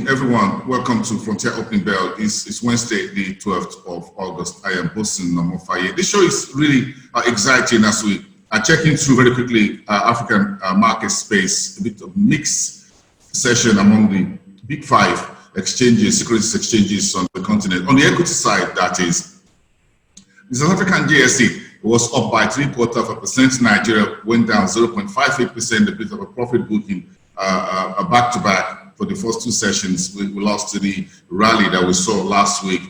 everyone. Welcome to Frontier Opening Bell. It's Wednesday, the 12th of August. I am Bosun Namofaye. This show is really exciting as we are checking through very quickly African market space, a bit of mixed session among the big five exchanges, securities exchanges on the continent. On the equity side, that is, the South African JSE was up by 0.75%. Nigeria went down 0.58%, a bit of a profit booking back-to-back. For the first two sessions, we lost to the rally that we saw last week.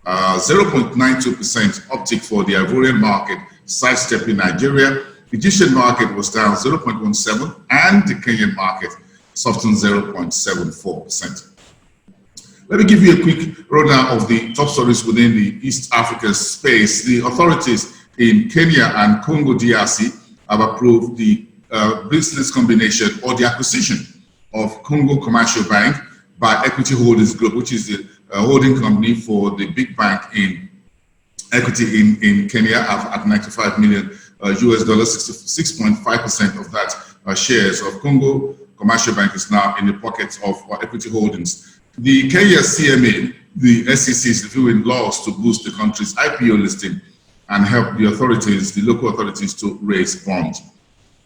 0.92% uptick for the Ivorian market, sidestepping Nigeria. The Egyptian market was down 0.17%, and the Kenyan market softened 0.74%. Let me give you a quick rundown of the top stories within the East Africa space. The authorities in Kenya and Congo DRC have approved the business combination or the acquisition of Congo Commercial Bank by Equity Holdings Group, which is the holding company for the big bank in equity in Kenya at $95 million US dollars. 6.5% of that shares of Congo Commercial Bank is now in the pockets of Equity Holdings. The Kenya CMA, the SEC, is reviewing laws to boost the country's IPO listing and help the authorities, the local authorities, to raise funds.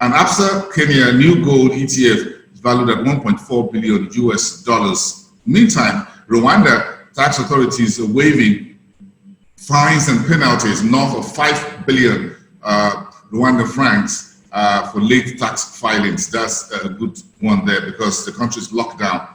And Absa Kenya new gold ETF valued at $1.4 billion US dollars. Meantime, Rwanda tax authorities are waiving fines and penalties north of 5 billion Rwanda francs for late tax filings. That's a good one there because the country's lockdown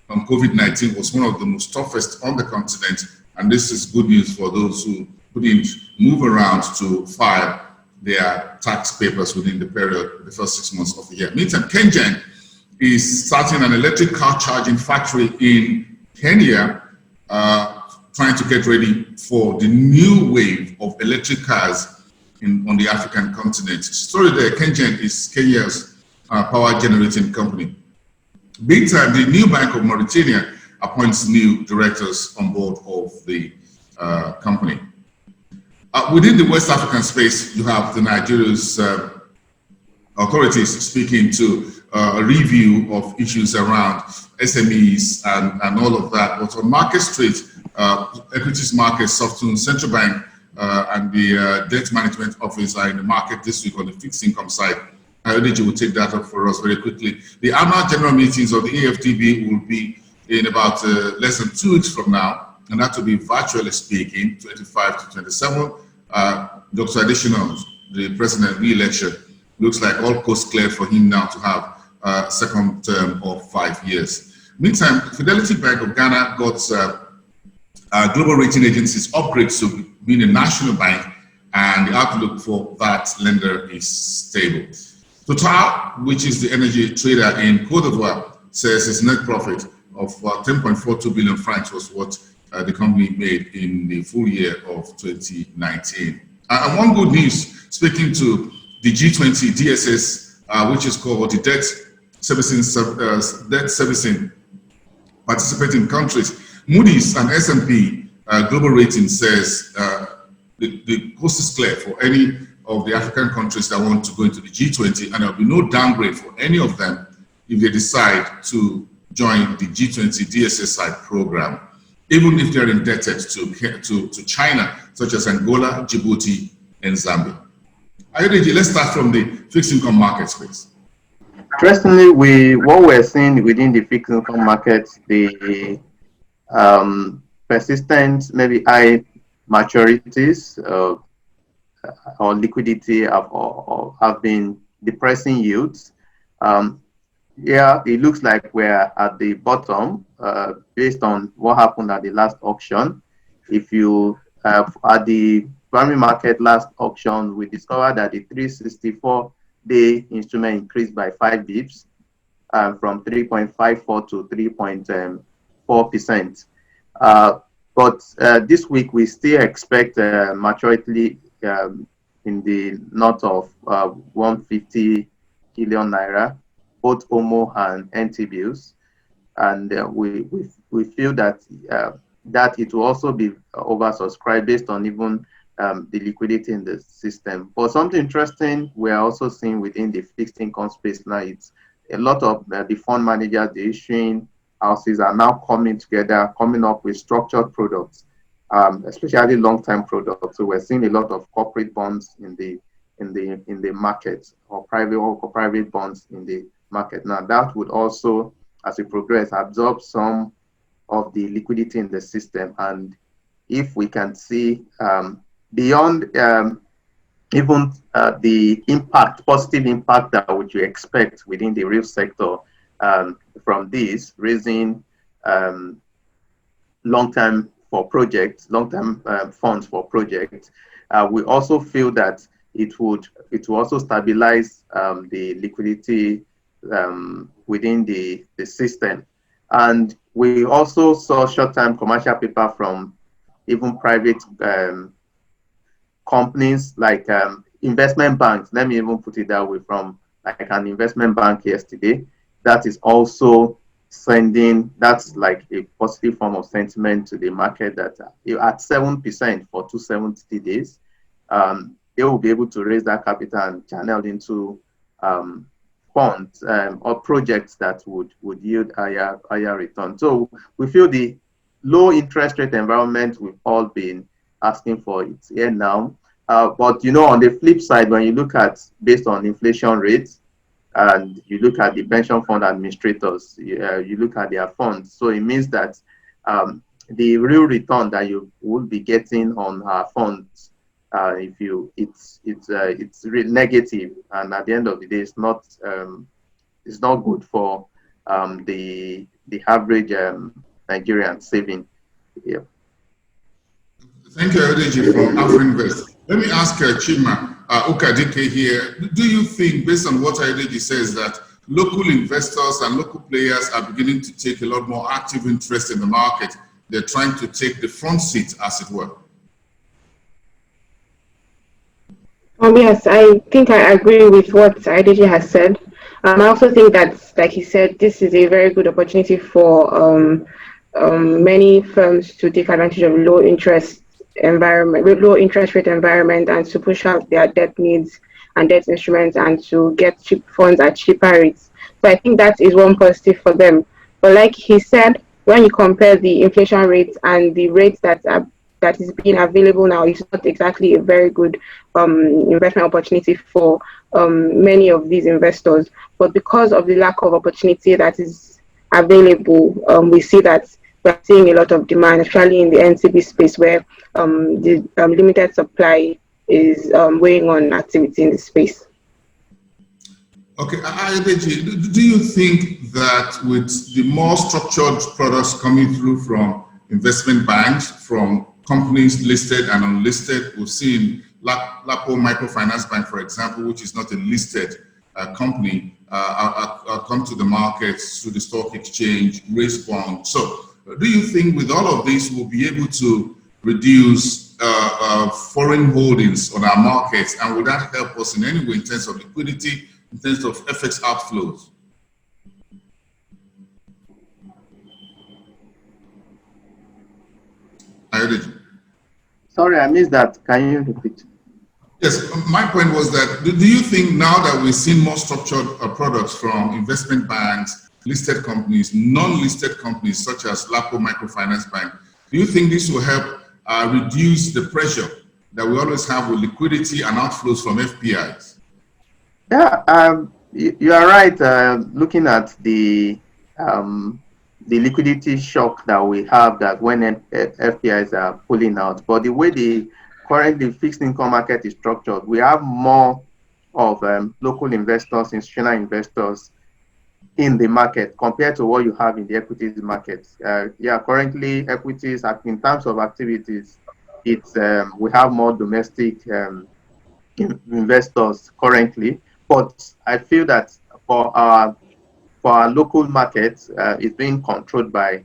from COVID-19 was one of the most toughest on the continent, and this is good news for those who couldn't move around to file their tax papers within the period, the first 6 months of the year. Meantime, KenGen is starting an electric car charging factory in Kenya, trying to get ready for the new wave of electric cars on the African continent. Story there, KenGen is Kenya's power generating company. Big time, the new Bank of Mauritania appoints new directors on board of the company. Within the West African space, you have the Nigeria's authorities speaking to a review of issues around SMEs and all of that. But on Market Street, equities market softened. Central Bank and the Debt Management Office are in the market this week on the fixed income side. Ayodeji will take that up for us very quickly. The annual general meetings of the AFDB will be in about less than 2 weeks from now, and that will be virtually speaking, 25 to 27. Dr. Additional, the president re-election, looks like all coast cleared for him now to have a second term of 5 years. Meantime, Fidelity Bank of Ghana got global rating agencies upgrades to being a national bank, and the outlook for that lender is stable. Total, which is the energy trader in Cote d'Ivoire, says its net profit of 10.42 billion francs was what the company made in the full year of 2019. And one good news, speaking to the G20 DSS, which is called the Debt Servicing Participating Countries, Moody's and S&P Global Rating says the coast is clear for any of the African countries that want to go into the G20, and there will be no downgrade for any of them if they decide to join the G20 DSS side program, even if they're indebted to China, such as Angola, Djibouti, and Zambia. Ayodeji, let's start from the fixed income market space. Interestingly, what we're seeing within the fixed income market, the persistent, maybe high maturities or liquidity have been depressing yields. Yeah, it looks like we're at the bottom based on what happened at the last auction. If you have at the primary market last auction, we discovered that the 364-day instrument increased by 5 bips from 3.54 to 3.4%. But this week, we still expect maturity in the north of 150 billion naira, both OMO and NT bills. And we feel that that it will also be oversubscribed based on even the liquidity in the system. But something interesting we are also seeing within the fixed income space now, it's a lot of the fund managers, they're issuing houses are now coming together, coming up with structured products, especially long-term products. So we're seeing a lot of corporate bonds in the market, or private bonds in the market. Now that would also, as we progress, absorb some of the liquidity in the system. And if we can see beyond even the positive impact that which we expect within the real sector from this, raising long-term funds for projects, we also feel that it will also stabilize the liquidity within the system. And we also saw short-term commercial paper from even private companies like investment banks. Let me even put it that way, from like an investment bank yesterday. That is also that's like a positive form of sentiment to the market, that at 7% for 270 days, they will be able to raise that capital and channel into funds or projects that would yield higher return. So we feel the low interest rate environment we've all been asking for, it's here now. But on the flip side, when you look at based on inflation rates, and you look at the pension fund administrators, you look at their funds, so it means that the real return that you will be getting on our funds, it's really negative, and at the end of the day, it's not good for the average Nigerian saving. Yeah. Thank you, Adeji from AfroInvest. Let me ask Chima Ukadike here. Do you think, based on what Adeji says, that local investors and local players are beginning to take a lot more active interest in the market? They're trying to take the front seat, as it were. Yes, I think I agree with what Adeji has said. I also think that, like he said, this is a very good opportunity for many firms to take advantage of low interest rate environment, and to push out their debt needs and debt instruments, and to get cheap funds at cheaper rates. So I think that is one positive for them. But like he said, when you compare the inflation rates and the rates that is being available now, it's not exactly a very good investment opportunity for many of these investors. But because of the lack of opportunity that is available, we see that we're seeing a lot of demand, especially in the NCB space, where the limited supply is weighing on activity in the space. Okay, Adeji, do you think that with the more structured products coming through from investment banks, from companies listed and unlisted, we've seen Lapo Microfinance Bank, for example, which is not a listed company, come to the market through the stock exchange, raise bonds. So do you think with all of this, we'll be able to reduce foreign holdings on our markets, and would that help us in any way in terms of liquidity, in terms of FX outflows? Sorry, I missed that. Can you repeat? Yes, my point was that, do you think now that we've seen more structured products from investment banks, listed companies, non-listed companies such as Lapo Microfinance Bank, do you think this will help reduce the pressure that we always have with liquidity and outflows from FPIs? Yeah, you are right. Looking at the liquidity shock that we have, that when FPIs are pulling out, but the way the currently fixed income market is structured, we have more of local investors, institutional investors in the market compared to what you have in the equities market. Yeah, currently equities, in terms of activities, it's we have more domestic investors currently, but I feel that for our local markets, it's being controlled by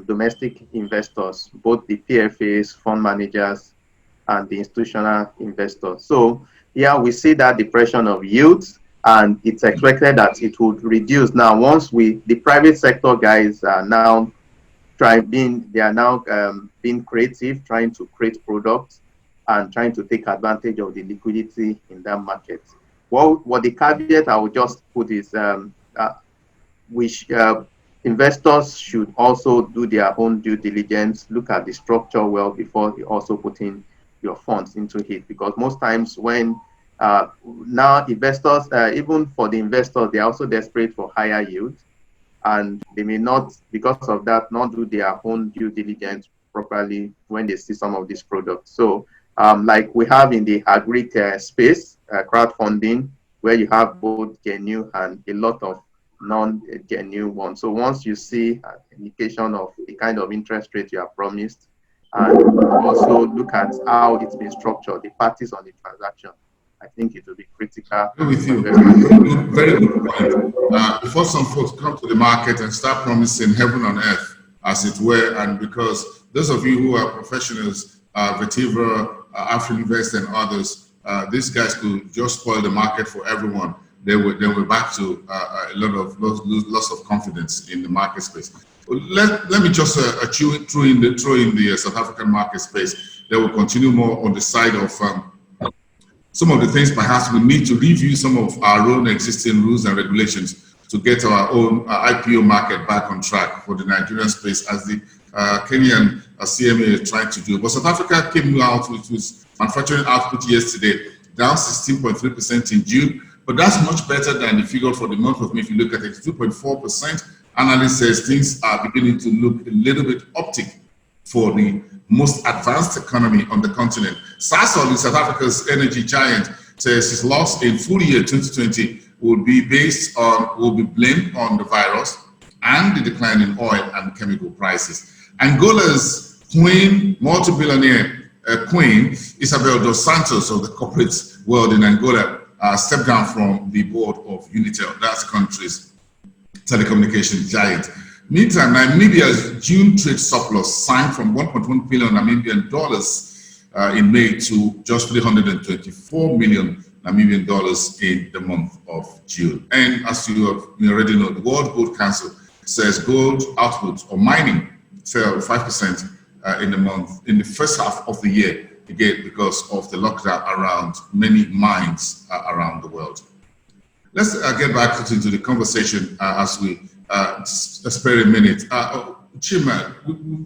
domestic investors, both the PFAs, fund managers, and the institutional investors. So yeah, we see that depression of yields, and it's expected that it would reduce. Now, once the private sector guys are now being creative, trying to create products and trying to take advantage of the liquidity in that market. What the caveat I would just put is, investors should also do their own due diligence, look at the structure well before you also put in your funds into it. Because most times when now investors, even for the investors, they're also desperate for higher yield, and they may not, because of that, not do their own due diligence properly when they see some of these products. So like we have in the agri space, crowdfunding, where you have both genuine and a lot of non-genuine ones. So once you see an indication of the kind of interest rate you are promised, and also look at how it's been structured, the parties on the transaction, I think it will be critical. With you. Very good point. Before some folks come to the market and start promising heaven on earth, as it were, and because those of you who are professionals, Vetiver, Afrinvest, and others, these guys could just spoil the market for everyone. Then we're back to a lot of loss of confidence in the market space. Let me just throw in the South African market space. They will continue more on the side of some of the things. Perhaps we need to review some of our own existing rules and regulations to get our own IPO market back on track for the Nigerian space, as the Kenyan CMA is trying to do. But South Africa came out with manufacturing output yesterday, down 16.3% in June. But that's much better than the figure for the month of May. If you look at it, 2.4%. Analyst says things are beginning to look a little bit optic for the most advanced economy on the continent. Sasol, South Africa's energy giant, says his loss in full year 2020 will be blamed on the virus and the decline in oil and chemical prices. Angola's queen, multi-billionaire queen, Isabel dos Santos of the corporate world in Angola, stepped down from the board of Unitel, that's the country's telecommunications giant. Meantime, Namibia's June trade surplus sank from 1.1 billion Namibian dollars in May to just 324 million Namibian dollars in the month of June. And as you already know, the World Gold Council says gold output or mining fell 5% in the first half of the year, again because of the lockdown around many mines around the world. Let's get back into the conversation as we spare a minute. Chima,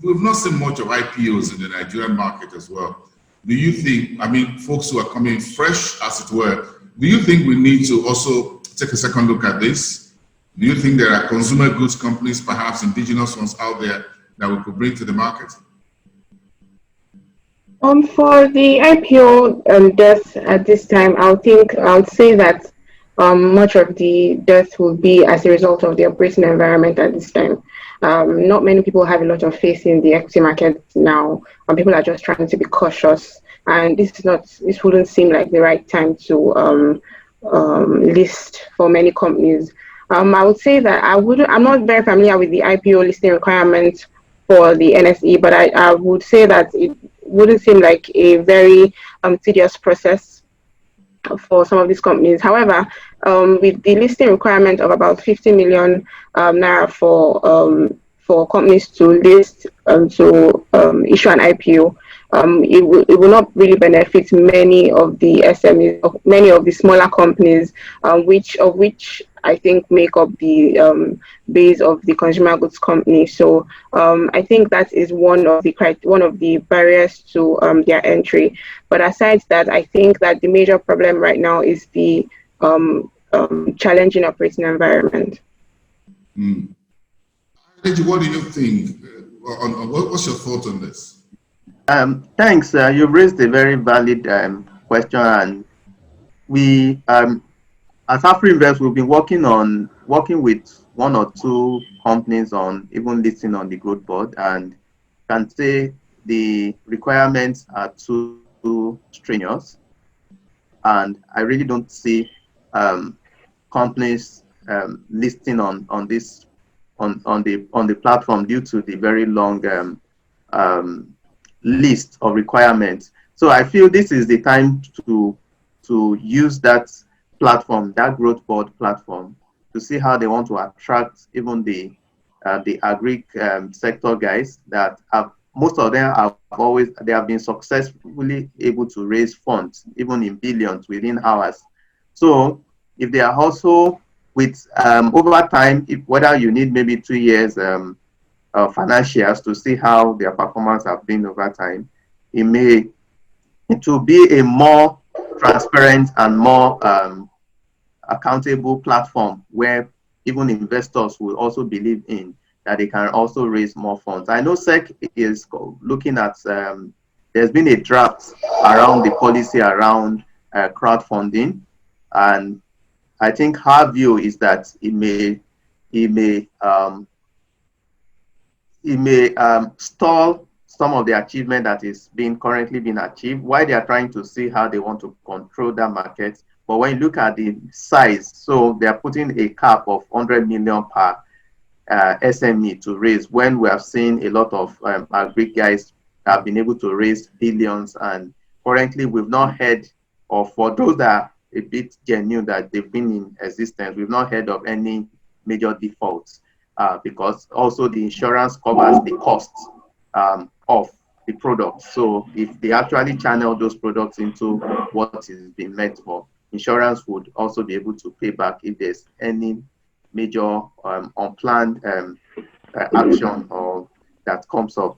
we've not seen much of IPOs in the Nigerian market as well. Do you think, I mean, folks who are coming fresh, as it were, do you think we need to also take a second look at this? Do you think there are consumer goods companies, perhaps indigenous ones out there, that we could bring to the market? For the IPO death at this time, I would say that much of the death will be as a result of the operating environment at this time. Not many people have a lot of faith in the equity market now, and people are just trying to be cautious. And this wouldn't seem like the right time to list for many companies. I would say that I'm not very familiar with the IPO listing requirements for the NSE, but I would say that it wouldn't seem like a very tedious process for some of these companies. However, with the listing requirement of about 50 million naira for companies to list to issue an IPO, it will not really benefit many of the SMEs, many of the smaller companies, which I think make up the base of the consumer goods company. So I think that is one of the barriers to their entry. But aside that, I think that the major problem right now is the challenging operating environment. What do you think? What's your thought on this? Thanks. You've raised a very valid question, and we, as Afrinvest, we've been working with one or two companies on even listing on the growth board, and can say the requirements are too strenuous, and I really don't see companies listing on the platform due to the very long list of requirements. So I feel this is the time to use that platform, that growth board platform, to see how they want to attract even the agri sector guys that have, most of them they have been successfully able to raise funds even in billions within hours. So if they are also with over time, whether you need maybe 2 years financials to see how their performance have been over time, it will be a more transparent and more accountable platform where even investors will also believe in that they can also raise more funds. I know SEC is looking at, there's been a draft around the policy around crowdfunding, and I think her view is that it may stall some of the achievement that is currently being achieved, while they are trying to see how they want to control that market. But when you look at the size, so they are putting a cap of 100 million per SME to raise, when we have seen a lot of Greek guys have been able to raise billions, and currently we've not heard of, for those that are a bit genuine that they've been in existence, we've not heard of any major defaults, because also the insurance covers the costs of the product. So if they actually channel those products into what is being meant for, insurance would also be able to pay back if there's any major unplanned action or that comes up.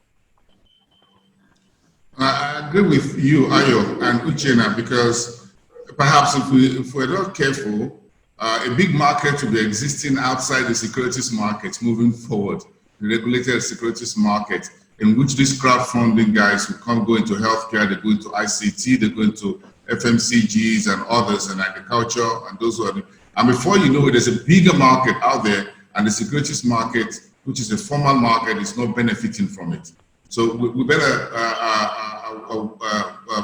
I agree with you, Ayo and Uchenna, because perhaps if we're not careful, a big market will be existing outside the securities market moving forward, the regulated securities market, in which these crowdfunding guys will go into healthcare, they go into ICT, they go into FMCGs and others, and agriculture, and those who are, and before you know it, there's a bigger market out there, and the securities market, which is a formal market, is not benefiting from it. So we better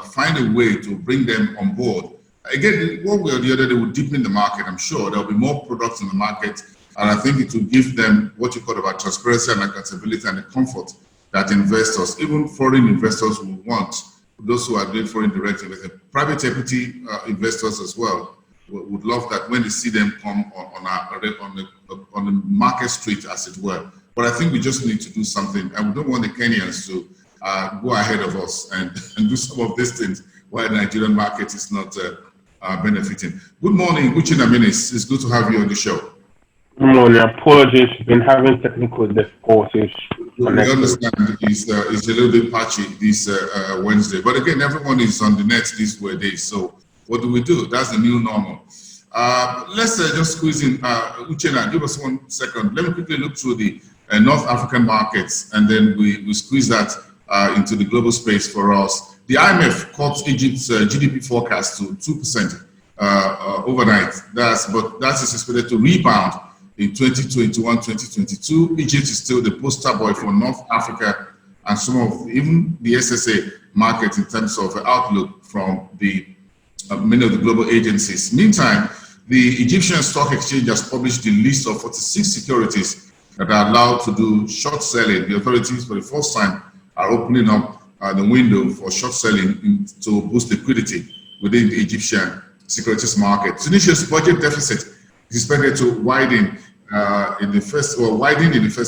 find a way to bring them on board. Again, one way or the other, they will deepen the market. I'm sure there'll be more products in the market, and I think it will give them what you call about transparency and accountability and the comfort that investors, even foreign investors, will want. Those who are doing foreign direct investment, private equity investors as well, would love that when they see them come on the market street, as it were. But I think we just need to do something, and we don't want the Kenyans to go ahead of us and do some of these things while the Nigerian market is not benefiting. Good morning, Uchenna Minis. It's good to have you on the show. Good morning. Apologies, we've been having technical difficulties. We understand it's a little bit patchy this Wednesday, but again, everyone is on the net these days. So what do? That's the new normal. Let's just squeeze in Uchenna. Give us 1 second. Let me quickly look through the North African markets, and then we squeeze that into the global space for us. The IMF cut Egypt's GDP forecast to 2% overnight. That is expected to rebound in 2021-2022. Egypt is still the poster boy for North Africa and some of even the SSA market in terms of outlook from the many of the global agencies. Meantime, the Egyptian Stock Exchange has published the list of 46 securities that are allowed to do short selling. The authorities, for the first time, are opening up the window for short selling to boost liquidity within the Egyptian securities market. Tunisia's budget deficit is expected to widen in the first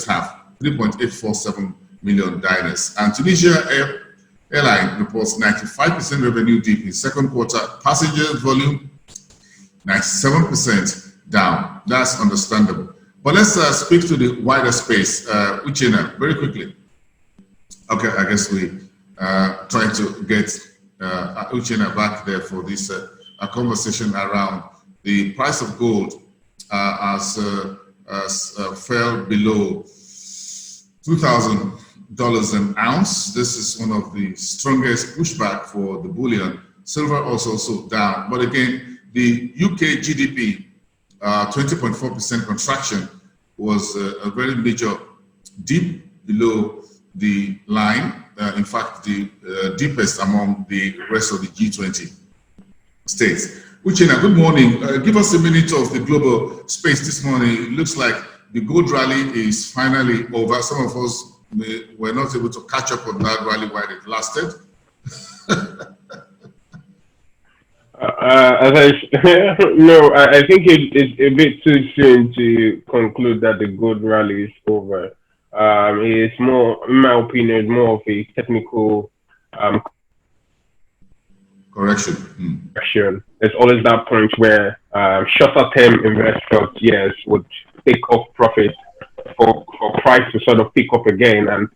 half, 3.847 million dinars. And Tunisia Airline reports 95% revenue dip in second quarter. Passenger volume 97% down. That's understandable. But let's speak to the wider space. Uchenna, very quickly. Okay, I guess we try to get Uchenna back there for this conversation around the price of gold as fell below $2,000 an ounce. This is one of the strongest pushback for the bullion. Silver also down, but again, the UK GDP 20.4% contraction was a very major dip below the line. In fact, the deepest among the rest of the G20 states. Uchenna, good morning. Give us a minute of the global space this morning. It looks like the gold rally is finally over. Some of us were not able to catch up on that rally while it lasted. I think it's a bit too soon to conclude that the gold rally is over. It's more, in my opinion, more of a technical correction. Correction. There's always that point where shorter term investors, yes, would take off profits for price to sort of pick up again and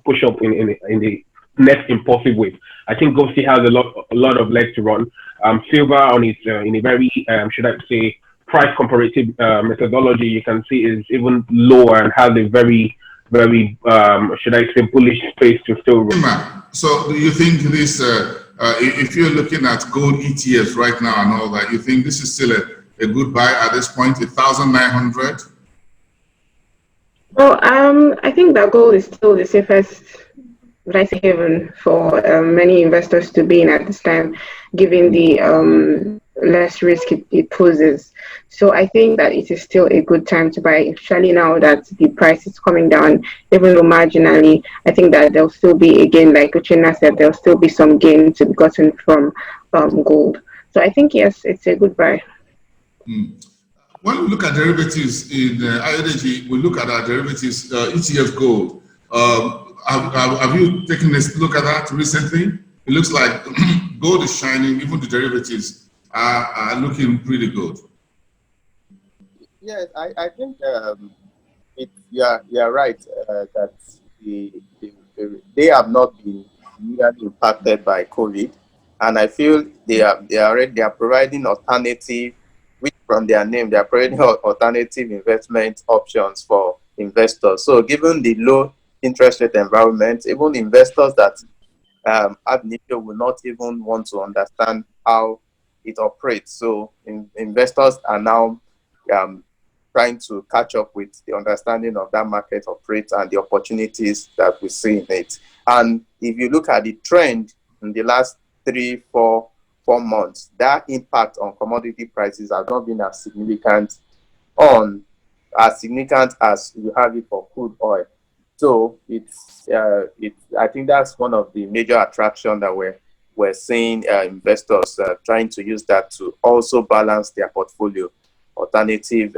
push up in the next impulsive way. I think gold still has a lot of legs to run. Silver on its in a very should I say price comparative methodology, you can see is even lower and has a very should I say bullish space to still run. So do you think this if you're looking at gold ETFs right now and all that, you think this is still a good buy at this point, 1,900? Well, I think that gold is still the safest haven for many investors to be in at this time, given the less risk it poses. So I think that it is still a good time to buy, especially now that the price is coming down, even though marginally. I think that there'll still be, again, like Uchenna said, there'll still be some gain to be gotten from gold. So I think, yes, it's a good buy. When we look at derivatives in IODG, we look at our derivatives, ETF gold. Have you taken a look at that recently? It looks like gold is shining, even the derivatives are looking pretty good. Yes, I think you're right that they have not been really impacted by COVID, and I feel they are providing alternative, which from their name they are providing alternative investment options for investors. So given the low interest rate environment, even investors that ab initio will not even want to understand how it operates. So investors are now trying to catch up with the understanding of that market operates and the opportunities that we see in it. And if you look at the trend in the last 3-4 months, that impact on commodity prices has not been as significant as you have it for crude oil. So I think that's one of the major attractions that we're seeing investors trying to use that to also balance their portfolio, alternative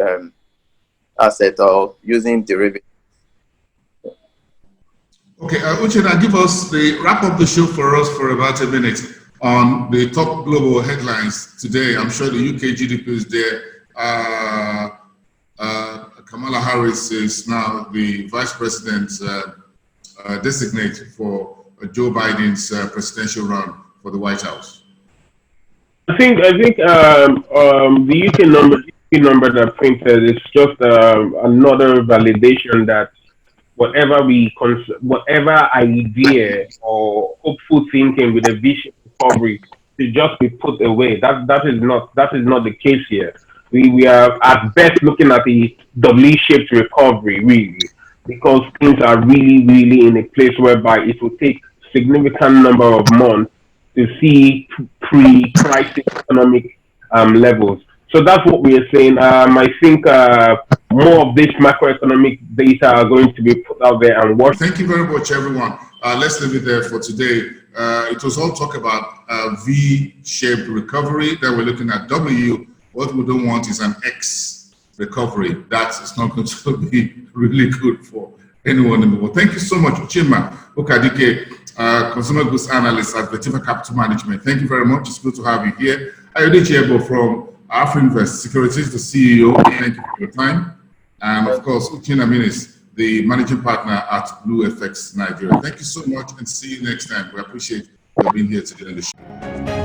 asset or using derivatives. Okay, Uchenna, give us wrap up the show for us for about a minute on the top global headlines today. I'm sure the UK GDP is there. Kamala Harris is now the vice president designate for Joe Biden's presidential run for the White House. I think the UK number that printed is just another validation that whatever idea or hopeful thinking with a vision recovery should just be put away. That is not the case here. We are at best looking at the W-shaped recovery, really, because things are really in a place whereby it will take significant number of months to see pre-crisis economic levels. So that's what we are saying. I think more of this macroeconomic data are going to be put out there and watch. Thank you very much, everyone. Let's leave it there for today. It was all talk about V-shaped recovery. Then we're looking at W. What we don't want is an X recovery. That is not going to be really good for anyone in the world. Thank you so much, Uchenna Ukadike, Consumer Goods Analyst at Vetiver Capital Management. Thank you very much. It's good to have you here. Ayodeji Ebo from Afrinvest Securities, the CEO. Thank you for your time. And of course, Uchenna Minis, the Managing Partner at BlueFX Nigeria. Thank you so much and see you next time. We appreciate you being here today on the show.